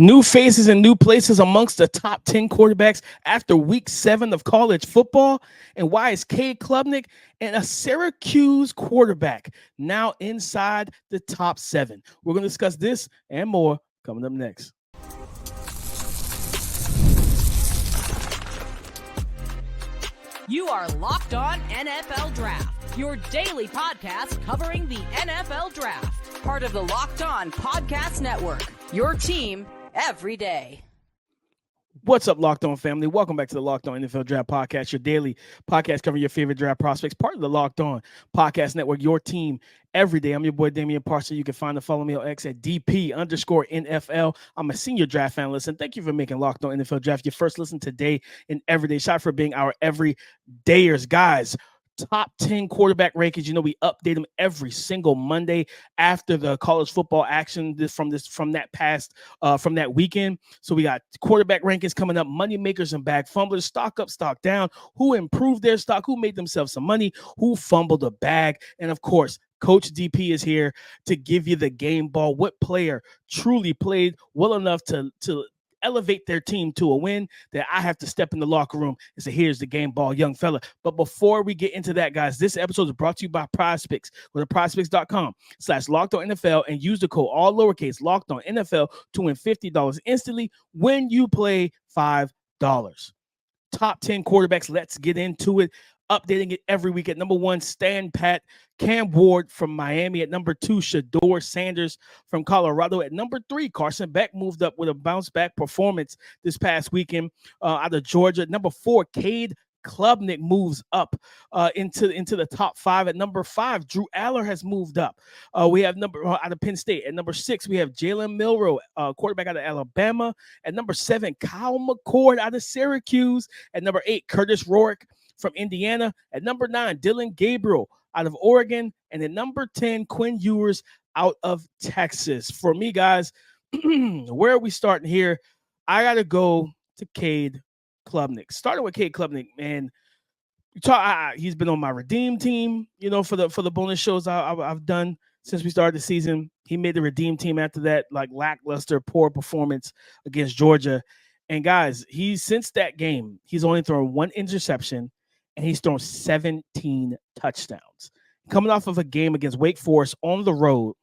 New faces and new places amongst the top 10 quarterbacks after week 7 of college football. And why is Cade Klubnik and a Syracuse quarterback now inside the top 7? We're going to discuss this and more coming up next. You are Locked On NFL Draft, your daily podcast covering the NFL Draft. Part of the Locked On Podcast Network, your team every day. What's up, Locked On family? Welcome back to the Locked On NFL Draft Podcast, your daily podcast covering your favorite draft prospects, part of the Locked On Podcast Network, your team every day. I'm your boy, Damian Parson. You can find and follow me on X at DP_NFL. I'm a senior draft analyst, and thank you for making Locked On NFL Draft your first listen today and every day. Shout out for being our everydayers, guys. Top 10 quarterback rankings. You know, we update them every single Monday after the college football action from that weekend. So we got quarterback rankings coming up, money makers and bag fumblers, stock up, stock down, who improved their stock, who made themselves some money, who fumbled a bag. And of course, Coach DP is here to give you the game ball. What player truly played well enough to elevate their team to a win that I have to step in the locker room and say, here's the game ball, young fella. But before we get into that, guys, this episode is brought to you by PrizePicks. Go to prizepicks.com/LockedOnNFL and use the code all lowercase LockedOnNFL to win $50 instantly when you play $5. Top 10 quarterbacks. Let's get into it. Updating it every week. At number 1, Stan Pat, Cam Ward from Miami. At number 2, Shador Sanders from Colorado. At number 3, Carson Beck moved up with a bounce-back performance this past weekend out of Georgia. At number 4, Cade Klubnik moves up into the top 5. At number 5, Drew Allar has moved up. We have out of Penn State. At number 6, we have Jalen Milroe, quarterback out of Alabama. At number 7, Kyle McCord out of Syracuse. At number 8, Curtis Rourke from Indiana. At number 9, Dillon Gabriel out of Oregon. And at number 10, Quinn Ewers out of Texas. For me, guys, where are we starting here? I got to go to Cade Klubnik. Starting with Cade Klubnik, man. He's been on my Redeem team, you know, for the bonus shows I've done since we started the season. He made the Redeem team after that, like, lackluster, poor performance against Georgia. And guys, since that game, he's only thrown 1 interception, and he's thrown 17 touchdowns. Coming off of a game against Wake Forest on the road,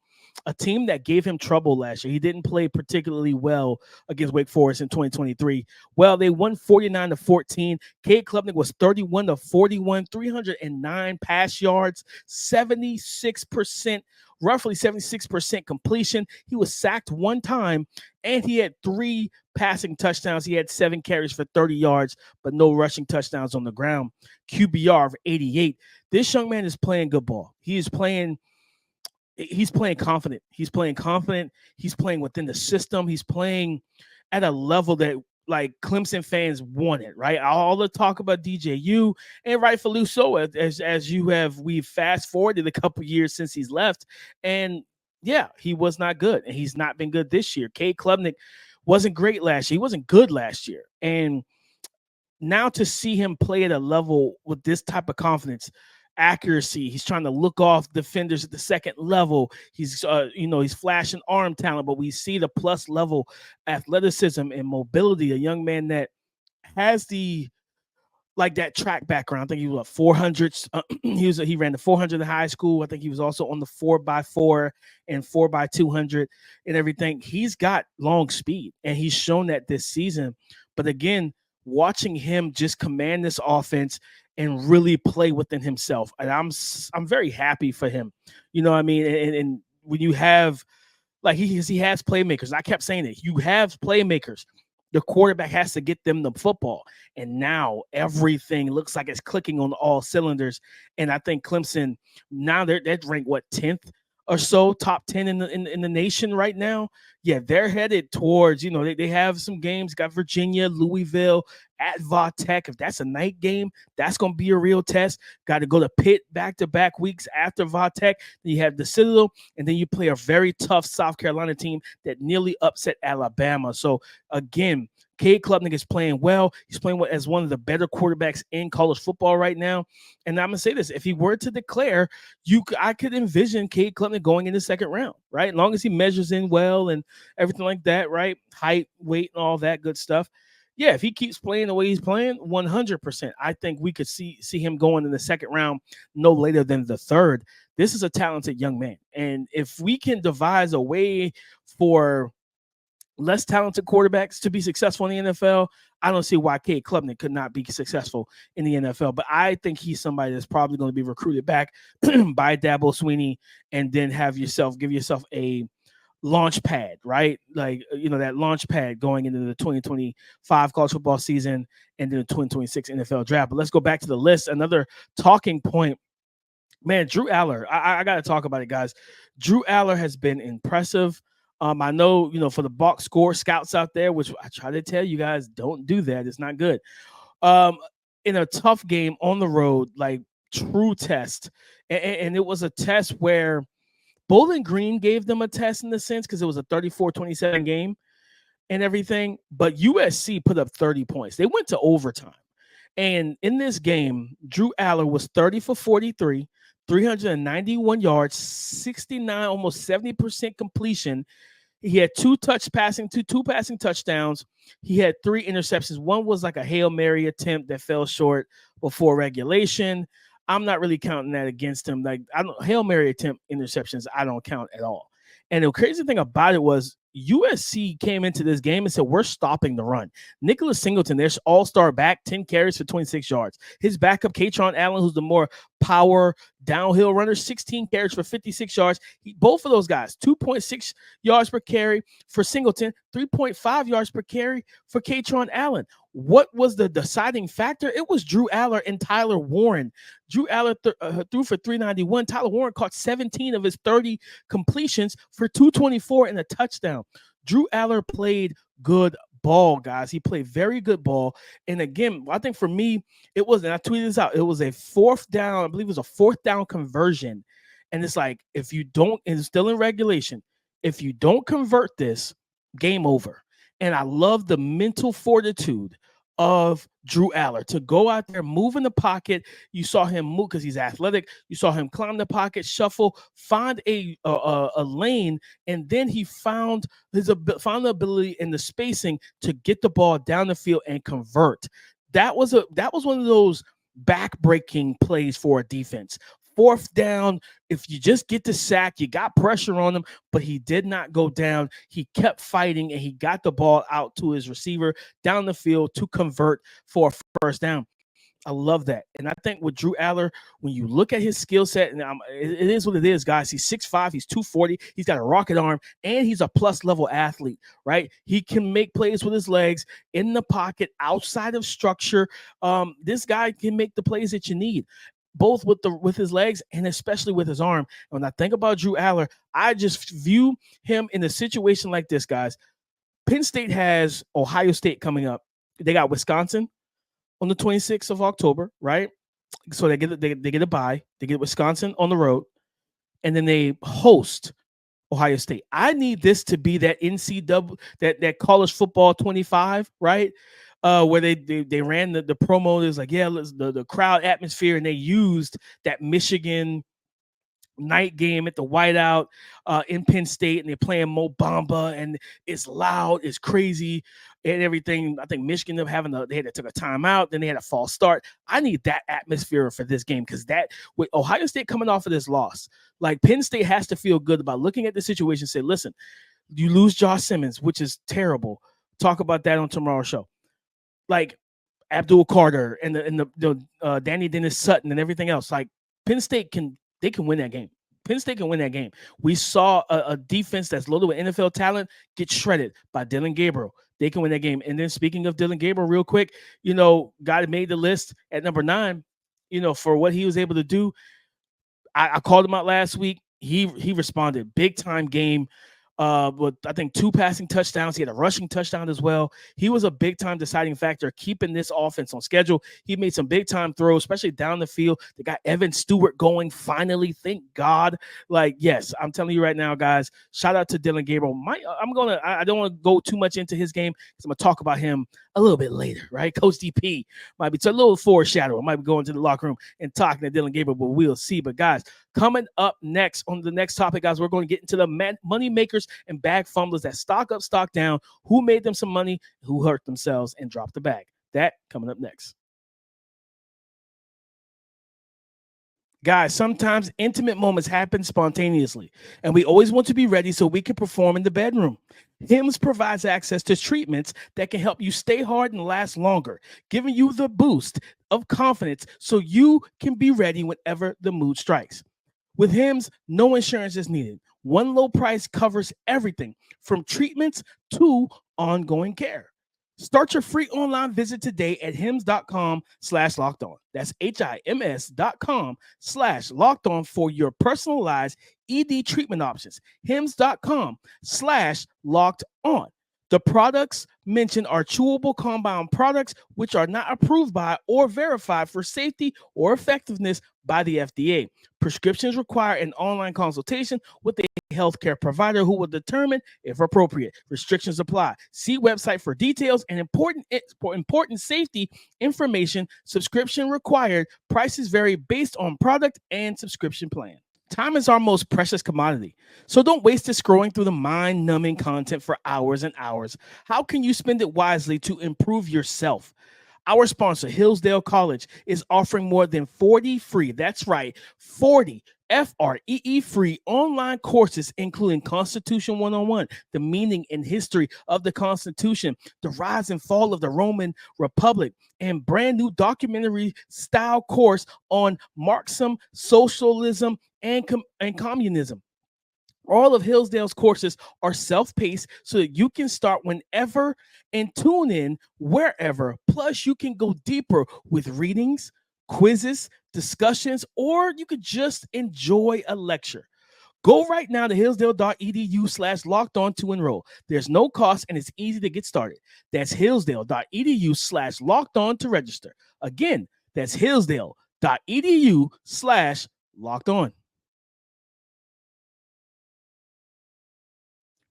a team that gave him trouble last year. He didn't play particularly well against Wake Forest in 2023. Well, they won 49-14. Cade Klubnik was 31-41, 309 pass yards, roughly 76% completion. He was sacked 1 time, and he had 3 passing touchdowns. He had 7 carries for 30 yards, but no rushing touchdowns on the ground. QBR of 88. This young man is playing good ball. He's playing confident. He's playing within the system. He's playing at a level that, like, Clemson fans wanted, right? All the talk about DJU, and rightfully so, we've fast forwarded a couple years since he's left. And yeah, he was not good, and he's not been good this year. Cade Klubnik wasn't great last year. He wasn't good last year. And now to see him play at a level with this type of confidence, accuracy, he's trying to look off defenders at the second level. He's flashing arm talent, but we see the plus level athleticism and mobility. A young man that has that track background. I think he was 400s. He ran the 400 in high school. I think he was also on the 4x4 and 4x200 and everything. He's got long speed, and he's shown that this season. But again, watching him just command this offense and really play within himself, and I'm very happy for him. You know what I mean? And when you have, like, he has playmakers. I kept saying it. You have playmakers. The quarterback has to get them the football. And now everything looks like it's clicking on all cylinders. And I think Clemson, now they're ranked, 10th or so, top 10 in the nation right now. Yeah, they're headed towards, they have some games, got Virginia, Louisville, at Va Tech. If that's a night game, that's going to be a real test. Got to go to Pitt back-to-back weeks after Va Tech. Then you have the Citadel, and then you play a very tough South Carolina team that nearly upset Alabama. So, again, Cade Klubnik is playing well. He's playing as one of the better quarterbacks in college football right now. And I'm going to say this. If he were to declare, I could envision Cade Klubnik going in the second round, right? As long as he measures in well and everything like that, right? Height, weight, and all that good stuff. Yeah, if he keeps playing the way he's playing, 100%, I think we could see him going in the second round no later than the third. This is a talented young man. And if we can devise a way for less talented quarterbacks to be successful in the NFL, I don't see why Cade Klubnik could not be successful in the NFL. But I think he's somebody that's probably going to be recruited back by Dabo Swinney, and then give yourself a launch pad, right? Like, that launch pad going into the 2025 college football season and then the 2026 NFL draft. But let's go back to the list. Another talking point, man, Drew Allar. I got to talk about it, guys. Drew Allar has been impressive. I know, for the box score scouts out there, which I try to tell you guys, don't do that. It's not good. In a tough game on the road, like true test. And it was a test where Bowling Green gave them a test in the sense because it was a 34-27 game and everything. But USC put up 30 points. They went to overtime. And in this game, Drew Allar was 30 for 43, 391 yards, 69, almost 70% completion. He had two passing touchdowns. He had 3 interceptions. One was like a Hail Mary attempt that fell short before regulation. I'm not really counting that against him. Like, Hail Mary attempt interceptions, I don't count at all. And the crazy thing about it was USC came into this game and said, we're stopping the run. Nicholas Singleton, their all-star back, 10 carries for 26 yards. His backup, Katron Allen, who's the more power downhill runner, 16 carries for 56 yards. Both of those guys, 2.6 yards per carry for Singleton, 3.5 yards per carry for Katron Allen. What was the deciding factor? It was Drew Allar and Tyler Warren. Drew Allar threw for 391. Tyler Warren caught 17 of his 30 completions for 224 and a touchdown. Drew Allar played good ball, guys. He played very good ball. And again, I think for me, it was, and I tweeted this out, it was a 4th down, I believe it was a 4th down conversion. And it's like, if you don't, and it's still in regulation, if you don't convert this, game over. And I love the mental fortitude of Drew Allar to go out there, move in the pocket. You saw him move because he's athletic. You saw him climb the pocket, shuffle, find a lane, and then he found the ability and the spacing to get the ball down the field and convert. That was one of those back-breaking plays for a defense. 4th down, if you just get the sack, you got pressure on him, but he did not go down. He kept fighting, and he got the ball out to his receiver down the field to convert for a 1st down. I love that. And I think with Drew Allar, when you look at his skill set, and it is what it is, guys. He's 6'5", he's 240, he's got a rocket arm, and he's a plus-level athlete, right? He can make plays with his legs in the pocket, outside of structure. This guy can make the plays that you need, both with his legs and especially with his arm. And when I think about Drew Allar, I just view him in a situation like this, guys. Penn State has Ohio State coming up. They got Wisconsin on the 26th of October, right? So they get a bye. They get Wisconsin on the road, and then they host Ohio State. I need this to be that NCAA, that college football 25, right? Where they ran the promo. It was like, yeah, the crowd atmosphere, and they used that Michigan night game at the whiteout in Penn State, and they're playing Mo Bamba, and it's loud, it's crazy, and everything. I think Michigan they had to take a timeout, then they had a false start. I need that atmosphere for this game, because that with Ohio State coming off of this loss, like Penn State has to feel good about looking at the situation and say, listen, you lose Josh Simmons, which is terrible. Talk about that on tomorrow's show. Like Abdul Carter and the Danny Dennis Sutton and everything else. Like Penn State can win that game. Penn State can win that game. We saw a defense that's loaded with NFL talent get shredded by Dillon Gabriel. They can win that game. And then speaking of Dillon Gabriel, real quick, guy made the list at number 9, for what he was able to do. I called him out last week. He responded. Big time game. with I think 2 passing touchdowns. He had a rushing touchdown as well. He was a big-time deciding factor keeping this offense on schedule. He made some big-time throws, especially down the field. They got Evan Stewart going finally. Thank God. Like, yes, I'm telling you right now, guys, shout out to Dillon Gabriel. I don't want to go too much into his game because I'm going to talk about him a little bit later, right? Coach DP might be a little foreshadow. I might be going to the locker room and talking to Dillon Gabriel, but we'll see. But, guys, coming up next on the next topic, guys, we're going to get into the money makers and bag fumblers that stock up, stock down, who made them some money, who hurt themselves and dropped the bag. That coming up next. Guys, sometimes intimate moments happen spontaneously, and we always want to be ready so we can perform in the bedroom. Hims provides access to treatments that can help you stay hard and last longer, giving you the boost of confidence so you can be ready whenever the mood strikes. With Hims, no insurance is needed. One low price covers everything from treatments to ongoing care. Start your free online visit today at hims.com/lockedon. That's HIMS.com/lockedon for your personalized ED treatment options. hims.com/lockedon. The products mentioned are chewable compound products which are not approved by or verified for safety or effectiveness by the FDA. Prescriptions require an online consultation with a healthcare provider who will determine if appropriate. Restrictions apply. See website for details and important safety information. Subscription required. Prices vary based on product and subscription plan. Time is our most precious commodity, so don't waste it scrolling through the mind-numbing content for hours and hours. How can you spend it wisely to improve yourself? Our sponsor, Hillsdale College, is offering more than 40 free, that's right, 40 FREE free online courses, including Constitution 101, the meaning and history of the Constitution, the rise and fall of the Roman Republic, and brand new documentary style course on Marxism, socialism, and communism. All of Hillsdale's courses are self-paced so that you can start whenever and tune in wherever. Plus, you can go deeper with readings, quizzes, discussions, or you could just enjoy a lecture. Go right now to hillsdale.edu/lockedon to enroll. There's no cost and it's easy to get started. That's hillsdale.edu/lockedon to register. Again, that's hillsdale.edu/lockedon.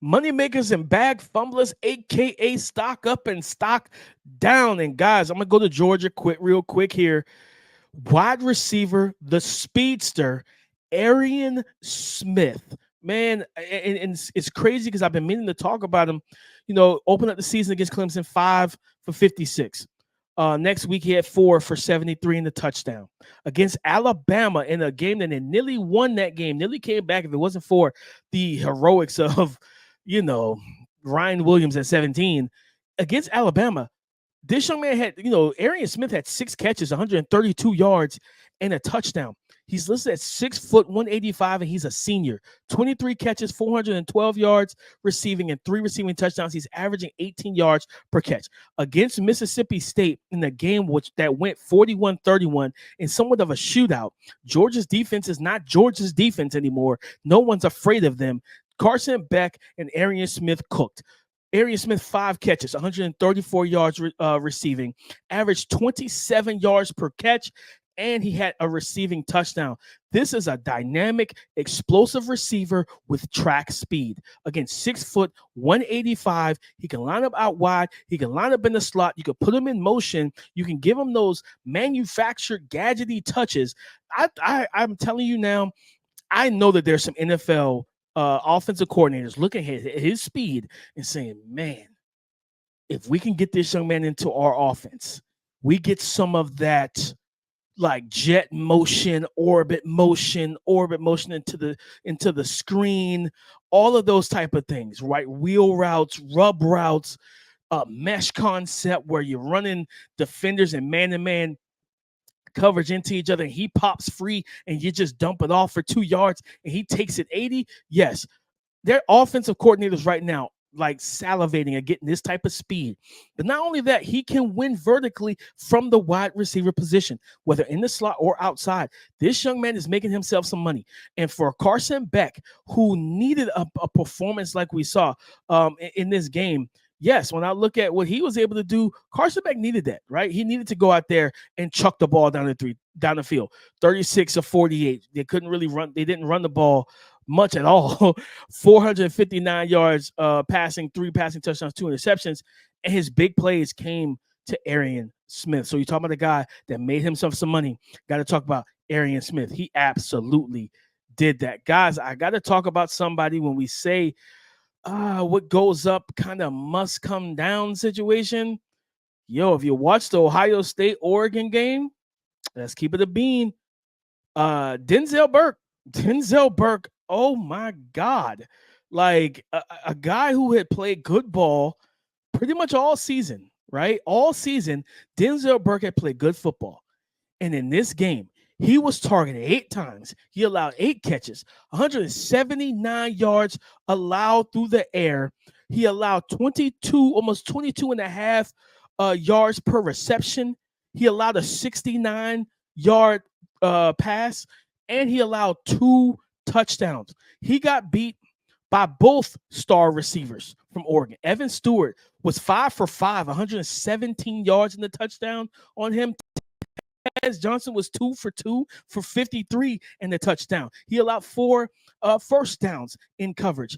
Moneymakers and bag fumblers, aka stock up and stock down. And guys, I'm gonna go to Georgia real quick here. Wide receiver, the speedster, Arion Smith. Man, and it's crazy because I've been meaning to talk about him. You know, open up the season against Clemson, 5 for 56. Next week, he had 4 for 73 in the touchdown. Against Alabama in a game that they nearly won that game. Nearly came back if it wasn't for the heroics of, Ryan Williams at 17. Against Alabama, this young man had, Arion Smith had 6 catches, 132 yards, and a touchdown. He's listed at 6 foot, 185, and he's a senior. 23 catches, 412 yards receiving, and 3 receiving touchdowns. He's averaging 18 yards per catch. Against Mississippi State in the game that went 41-31 in somewhat of a shootout, Georgia's defense is not Georgia's defense anymore. No one's afraid of them. Carson Beck and Arion Smith cooked. Arion Smith, 5 catches, 134 yards receiving, averaged 27 yards per catch, and he had a receiving touchdown. This is a dynamic, explosive receiver with track speed. Again, 6 foot, 185. He can line up out wide. He can line up in the slot. You can put him in motion. You can give him those manufactured gadgety touches. I'm telling you now, I know that there's some NFL offensive coordinators looking at his speed and saying, man, if we can get this young man into our offense, we get some of that like jet motion, orbit motion into the screen, all of those type of things, right? Wheel routes, rub routes, mesh concept where you're running defenders and man-to-man coverage into each other, and he pops free and you just dump it off for 2 yards and he takes it 80. Yes, they're offensive coordinators right now like salivating at getting this type of speed. But not only that, he can win vertically from the wide receiver position, whether in the slot or outside. This young man is making himself some money. And for Carson Beck, who needed a performance like we saw in this game, yes, when I look at what he was able to do, Carson Beck needed that, right? He needed to go out there and chuck the ball down the field. 36 of 48. They couldn't really run. They didn't run the ball much at all. 459 yards passing, 3 passing touchdowns, 2 interceptions. And his big plays came to Arion Smith. So you talk about a guy that made himself some money. Got to talk about Arion Smith. He absolutely did that. Guys, I got to talk about somebody when we say what goes up kind of must come down situation. Yo, if you watch the Ohio State-Oregon game, let's keep it a bean. Denzel Burke, oh my God. Like a guy who had played good ball pretty much all season, right? All season, Denzel Burke had played good football. And in this game, he was targeted 8 times. He allowed 8 catches, 179 yards allowed through the air. He allowed almost 22 and a half yards per reception. He allowed a 69-yard pass, and he allowed 2 touchdowns. He got beat by both star receivers from Oregon. Evan Stewart was 5 for 5, 117 yards in the touchdown on him. Tez Johnson was 2 for 2 for 53 and the touchdown. He allowed 4 first downs in coverage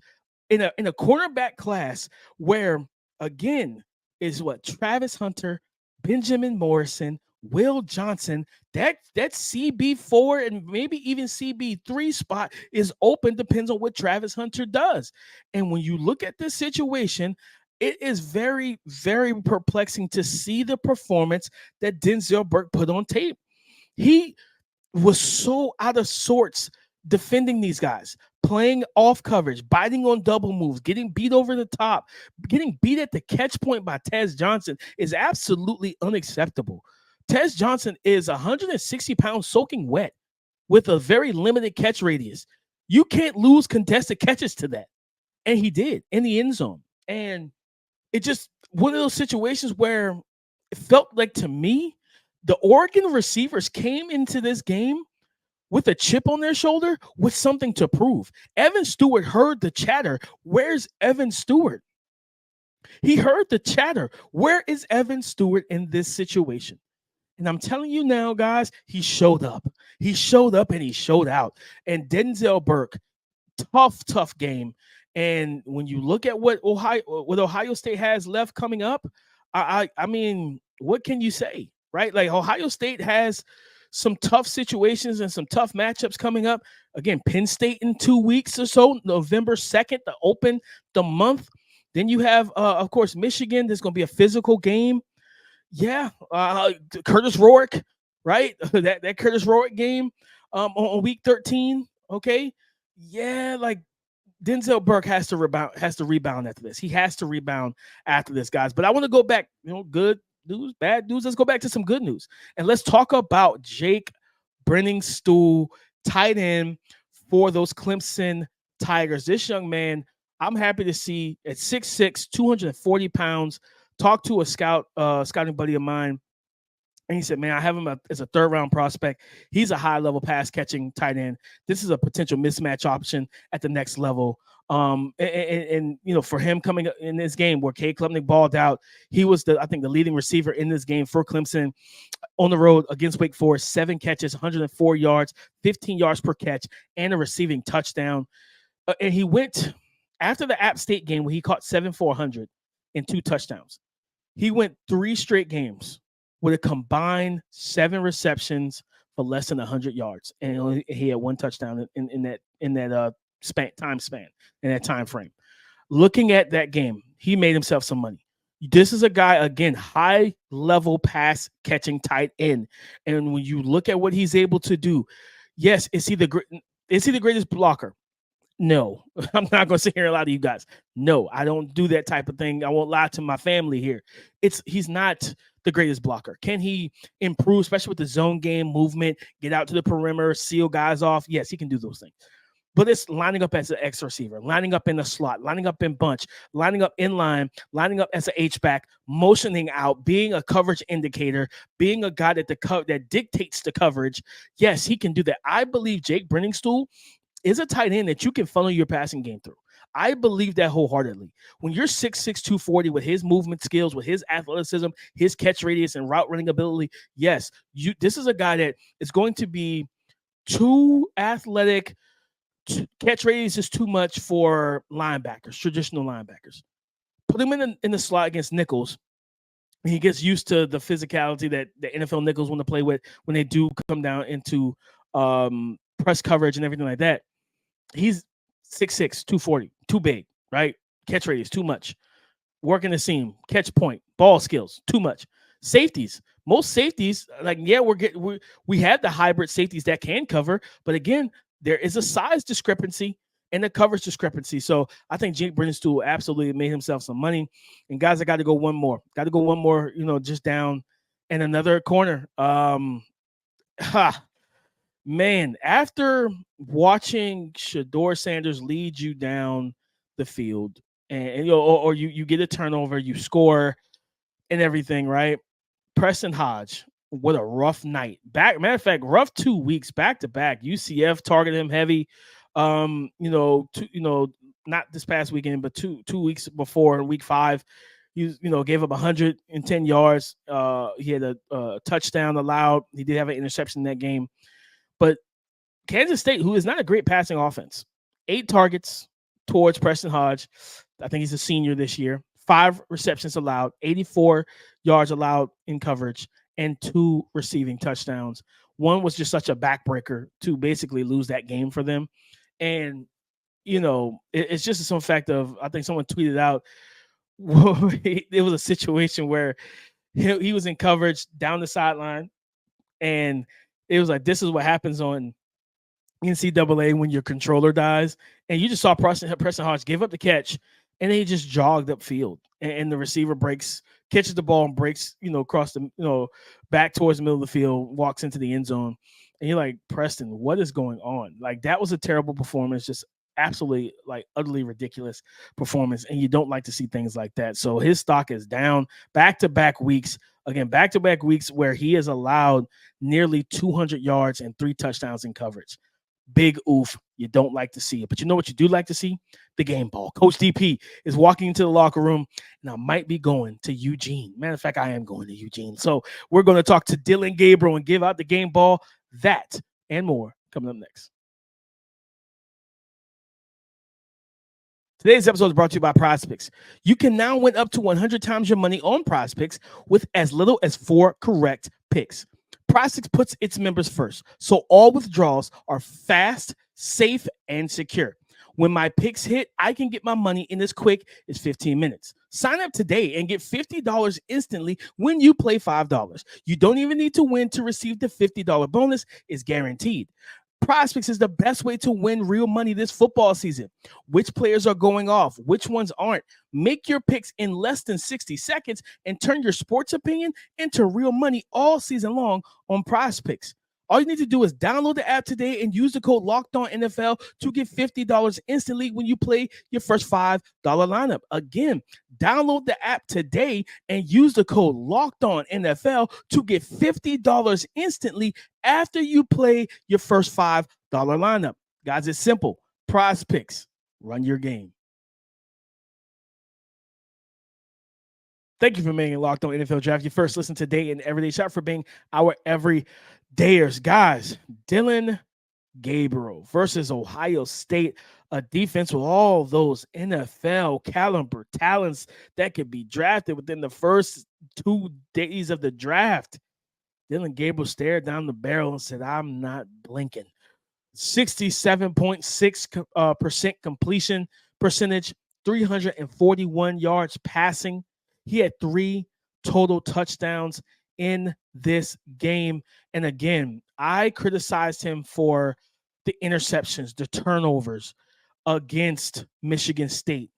in a cornerback class where, again, is what Travis Hunter, Benjamin Morrison, Will Johnson, that CB4 and maybe even CB3 spot is open, depends on what Travis Hunter does. And when you look at this situation, it is very, very perplexing to see the performance that Denzel Burke put on tape. He was so out of sorts defending these guys, playing off coverage, biting on double moves, getting beat over the top, getting beat at the catch point by Tez Johnson is absolutely unacceptable. Tez Johnson is 160 pounds soaking wet with a very limited catch radius. You can't lose contested catches to that. And he did in the end zone. And it just one of those situations where it felt like, to me, the Oregon receivers came into this game with a chip on their shoulder with something to prove. Evan Stewart heard the chatter. Where's Evan Stewart? He heard the chatter. Where is Evan Stewart in this situation? And I'm telling you now, guys, he showed up. He showed up and he showed out. And Denzel Burke, tough game. And when you look at what Ohio State has left coming up, I mean, what can you say, right? Like, Ohio State has some tough situations and some tough matchups coming up. Again, Penn State in 2 weeks or so, November 2nd, to open the month. Then you have, of course, Michigan. There's going to be a physical game. Yeah, Curtis Rourke, right? that Curtis Rourke game on week 13. Okay, yeah, like Denzel Burke has to rebound after this. He has to rebound after this, guys. But I want to go back. Good news, bad news. Let's go back to some good news, and let's talk about Jake Brendel, tight end for those Clemson Tigers. This young man, I'm happy to see at 6'6", 240 pounds. Talked to a scouting buddy of mine, and he said, man, I have him as a 3rd-round prospect. He's a high-level pass-catching tight end. This is a potential mismatch option at the next level. And for him coming in this game where Cade Klubnik balled out, he was I think the leading receiver in this game for Clemson on the road against Wake Forest. 7 catches, 104 yards, 15 yards per catch, and a receiving touchdown. And he went after the App State game where he caught 7 for 100 and 2 touchdowns. He went 3 straight games with a combined 7 receptions for less than 100 yards, and he had 1 touchdown in that time span, in that time frame. Looking at that game, he made himself some money. This is a guy, again, high-level pass-catching tight end, and when you look at what he's able to do, yes, is he the greatest blocker? No, I'm not going to sit here and lie to you guys. No, I don't do that type of thing. I won't lie to my family here. He's not the greatest blocker. Can he improve, especially with the zone game movement, get out to the perimeter, seal guys off? Yes, he can do those things. but it's lining up as an X receiver, lining up in the slot, lining up in bunch, lining up in line, lining up as an H-back, motioning out, being a coverage indicator, being a guy that dictates the coverage. Yes, he can do that. I believe Jake Brenningstool is a tight end that you can funnel your passing game through. I believe that wholeheartedly. When you're 6'6", 240 with his movement skills, with his athleticism, his catch radius and route running ability, yes, this is a guy that is going to be too athletic. Catch radius is too much for linebackers, traditional linebackers. Put him in the slot against nickels. He gets used to the physicality that the NFL nickels want to play with when they do come down into press coverage and everything like that. He's 6'6", 240, too big, right? Catch radius, too much. Working the seam, catch point, ball skills, too much. Safeties, most safeties, we have the hybrid safeties that can cover, but again, there is a size discrepancy and a coverage discrepancy. So I think Jake Brenningstool absolutely made himself some money. And guys, I got to go one more. Just down in another corner. Man, after watching Shedeur Sanders lead you down the field, and you get a turnover, you score, and everything, right? Preston Hodge, what a rough night. Matter of fact, rough 2 weeks back to back. UCF targeted him heavy. Not this past weekend, but two weeks before, week 5, he gave up 110 yards. He had a touchdown allowed. He did have an interception in that game. But Kansas State, who is not a great passing offense, 8 targets towards Preston Hodge. I think he's a senior this year. 5 receptions allowed, 84 yards allowed in coverage, and 2 receiving touchdowns. One was just such a backbreaker to basically lose that game for them. And, it's just some fact of, I think someone tweeted out, it was a situation where he was in coverage down the sideline, and it was like, this is what happens on NCAA when your controller dies. And you just saw Preston Hodge give up the catch, and then he just jogged upfield. And the receiver catches the ball and breaks, across the, back towards the middle of the field, walks into the end zone. And you're like, Preston, what is going on? Like, that was a terrible performance, just absolutely, utterly ridiculous performance. And you don't like to see things like that. So his stock is down back-to-back weeks. Again, back-to-back weeks where he has allowed nearly 200 yards and 3 touchdowns in coverage. Big oof. You don't like to see it. But you know what you do like to see? The game ball. Coach DP is walking into the locker room, and I might be going to Eugene. Matter of fact, I am going to Eugene. So we're going to talk to Dillon Gabriel and give out the game ball. That and more coming up next. Today's episode is brought to you by PrizePicks. You can now win up to 100 times your money on PrizePicks with as little as 4 correct picks. PrizePicks puts its members first, so all withdrawals are fast, safe, and secure. When my picks hit, I can get my money in as quick as 15 minutes. Sign up today and get $50 instantly when you play $5. You don't even need to win to receive the $50 bonus. It's guaranteed. PrizePicks is the best way to win real money this football season. Which players are going off? Which ones aren't? Make your picks in less than 60 seconds and turn your sports opinion into real money all season long on PrizePicks. All you need to do is download the app today and use the code LOCKEDONNFL to get $50 instantly when you play your first $5 lineup. Again, download the app today and use the code LOCKEDONNFL to get $50 instantly after you play your first $5 lineup. Guys, it's simple. PrizePicks. Run your game. Thank you for making Locked On NFL Draft your first listen today and everyday shot, for being our everydayers. Guys, Dillon Gabriel versus Ohio State, a defense with all those NFL caliber talents that could be drafted within the first 2 days of the draft. Dillon Gabriel stared down the barrel and said, I'm not blinking. 67.6% completion percentage, 341 yards passing. He had 3 total touchdowns in this game. And again, I criticized him for the interceptions, the turnovers against Michigan State,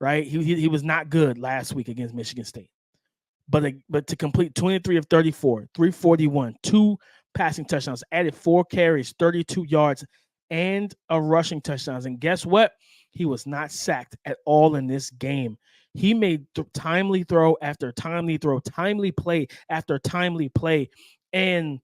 right? He was not good last week against Michigan State. But to complete 23 of 34, 341, 2 passing touchdowns, added 4 carries, 32 yards, and a rushing touchdowns. And guess what? He was not sacked at all in this game. He made timely throw after timely throw, timely play after timely play. And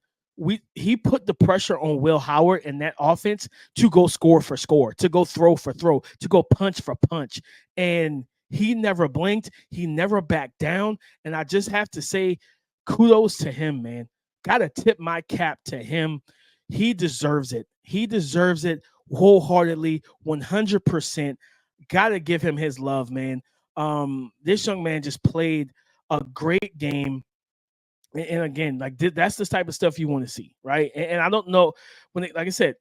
he put the pressure on Will Howard and that offense to go score for score, to go throw for throw, to go punch for punch. And he never blinked. He never backed down. And I just have to say, kudos to him, man. Got to tip my cap to him. He deserves it. He deserves it wholeheartedly, 100%. Got to give him his love, man. This young man just played a great game. And again, like that's the type of stuff you want to see, right? And I don't know like I said,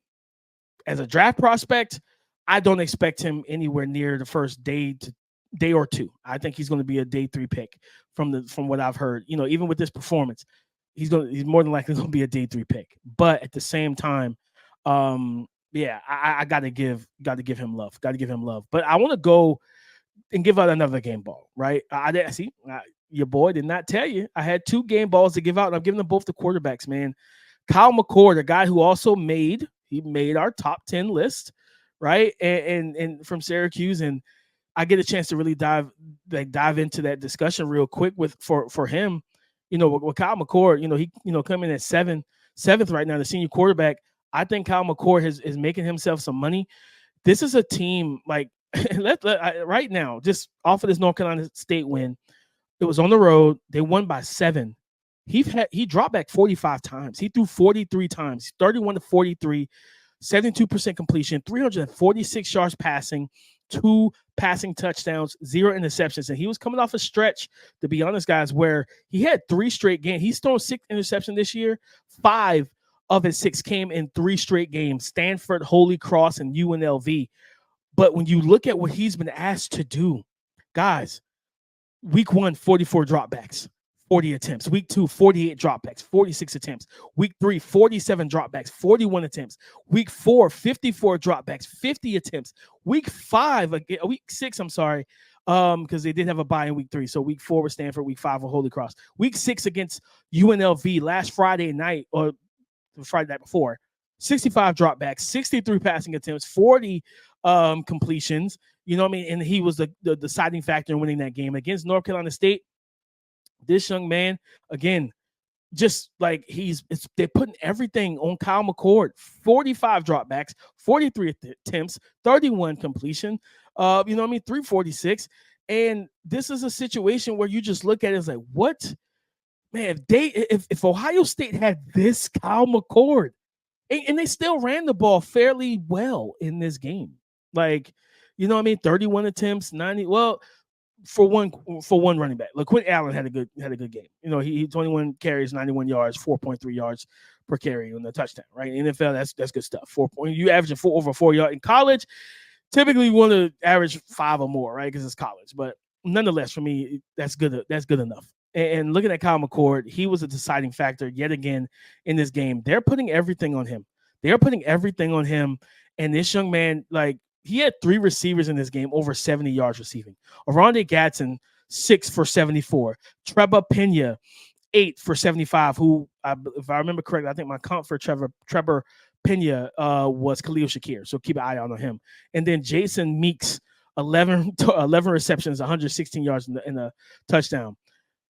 as a draft prospect, I don't expect him anywhere near the first day or two. I think he's going to be a day 3 pick from what I've heard. You know, even with this performance, he's more than likely going to be a day 3 pick. But at the same time, I got to give him love. Got to give him love. But I want to go and give out another game ball, right? Your boy did not tell you. I had 2 game balls to give out, and I'm giving them both to quarterbacks, man. Kyle McCord, a guy who also made our top 10 list, right? And from Syracuse, and I get a chance to really dive into that discussion real quick for him. You know, with Kyle McCord, you know, he coming in at seventh right now, the senior quarterback. I think Kyle McCord is making himself some money. This is a team like right now, just off of this North Carolina State win. It was on the road. They won by 7. He dropped back 45 times. He threw 43 times, 31 to 43, 72% completion, 346 yards passing, 2 passing touchdowns, 0 interceptions. And he was coming off a stretch, to be honest, guys, where he had 3 straight games. He's thrown 6 interceptions this year. 5 of his 6 came in 3 straight games: Stanford, Holy Cross, and UNLV. But when you look at what he's been asked to do, guys, week 1, 44 dropbacks, 40 attempts. Week 2, 48 dropbacks, 46 attempts. Week 3, 47 dropbacks, 41 attempts. Week 4, 54 dropbacks, 50 attempts. Week 6, I'm sorry, because they did have a bye in week 3. So week 4 with Stanford, week 5 with Holy Cross. Week 6 against UNLV last Friday night, or the Friday night before, 65 dropbacks, 63 passing attempts, 40 completions. You know what I mean? And he was the deciding factor in winning that game against North Carolina State. This young man, again, just like they're putting everything on Kyle McCord. 45 dropbacks, 43 attempts, 31 completion. You know what I mean? 346. And this is a situation where you just look at it as like, what? Man, if Ohio State had this Kyle McCord, and they still ran the ball fairly well in this game. Like, you know what I mean? 31 attempts, 90. Well, for one running back. Look, Quinn Allen had a good game. You know, he 21 carries, 91 yards, 4.3 yards per carry on the touchdown, right? In NFL, that's good stuff. You averaging over 4 yards. In college, typically you want to average 5 or more, right? Because it's college. But nonetheless, for me, that's good enough. And looking at Kyle McCord, he was a deciding factor yet again in this game. They're putting everything on him. And this young man, like, he had 3 receivers in this game over 70 yards receiving. Oronde Gadsden, 6 for 74. Trevor Pena, 8 for 75, who, if I remember correctly, I think my comp for Trevor Pena was Khalil Shakir. So keep an eye out on him. And then Jason Meeks, 11 receptions, 116 yards in a touchdown.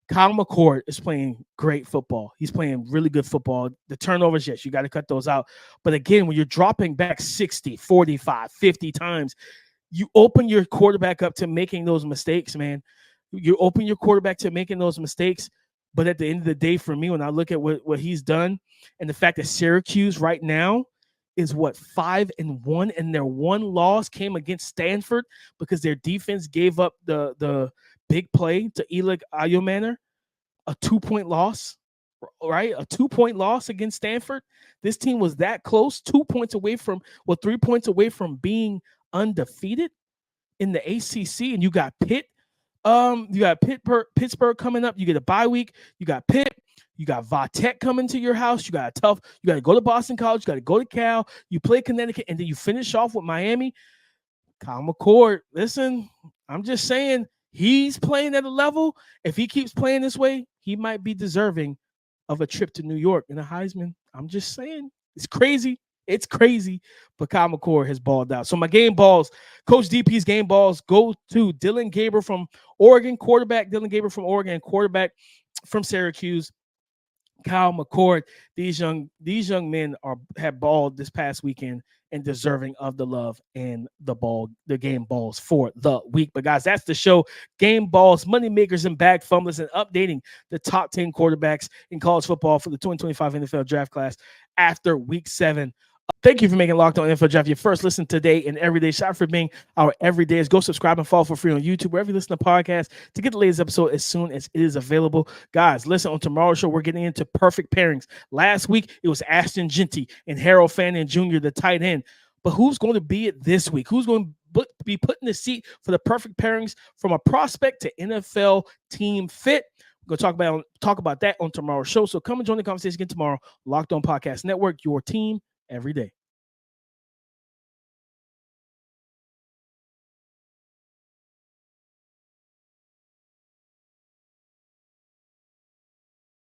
Kyle McCord is playing great football. He's playing really good football. The turnovers, yes, you got to cut those out. But again, when you're dropping back 60, 45, 50 times, you open your quarterback up to making those mistakes, man. You open your quarterback to making those mistakes. But at the end of the day, for me, when I look at what he's done and the fact that Syracuse right now is 5-1, and their one loss came against Stanford because their defense gave up the big play to Eli Ayomanor, a 2-point loss, right? A 2-point loss against Stanford. This team was that close, 3 points away from being undefeated in the ACC. And you got Pitt. Pittsburgh coming up. You get a bye week. You got Pitt. You got Vatech coming to your house. You got you got to go to Boston College. You got to go to Cal. You play Connecticut, and then you finish off with Miami. Kyle McCord, listen, I'm just saying, he's playing at a level. If he keeps playing this way, he might be deserving of a trip to New York and a Heisman. I'm just saying, it's crazy. It's crazy, but Kyle McCord has balled out. So my game balls, Coach DP's game balls go to Dillon Gabriel from Oregon, quarterback. Dillon Gabriel from Oregon, quarterback from Syracuse. Kyle McCord. These young men have balled this past weekend and deserving of the love and the game balls for the week. But guys, that's the show. Game balls, money makers, and bag fumblers, and updating the top 10 quarterbacks in college football for the 2025 NFL draft class after week 7. Thank you for making Locked On NFL Draft your first listen today and every day. Shout out for being our everydayers. Go subscribe and follow for free on YouTube, wherever you listen to podcasts, to get the latest episode as soon as it is available. Guys, listen, on tomorrow's show, we're getting into perfect pairings. Last week, it was Ashton Jeanty and Harold Fannin Jr., the tight end. But who's going to be it this week? Who's going to be put in the seat for the perfect pairings from a prospect to NFL team fit? We're going to talk about that on tomorrow's show. So come and join the conversation again tomorrow. Locked On Podcast Network, your team every day.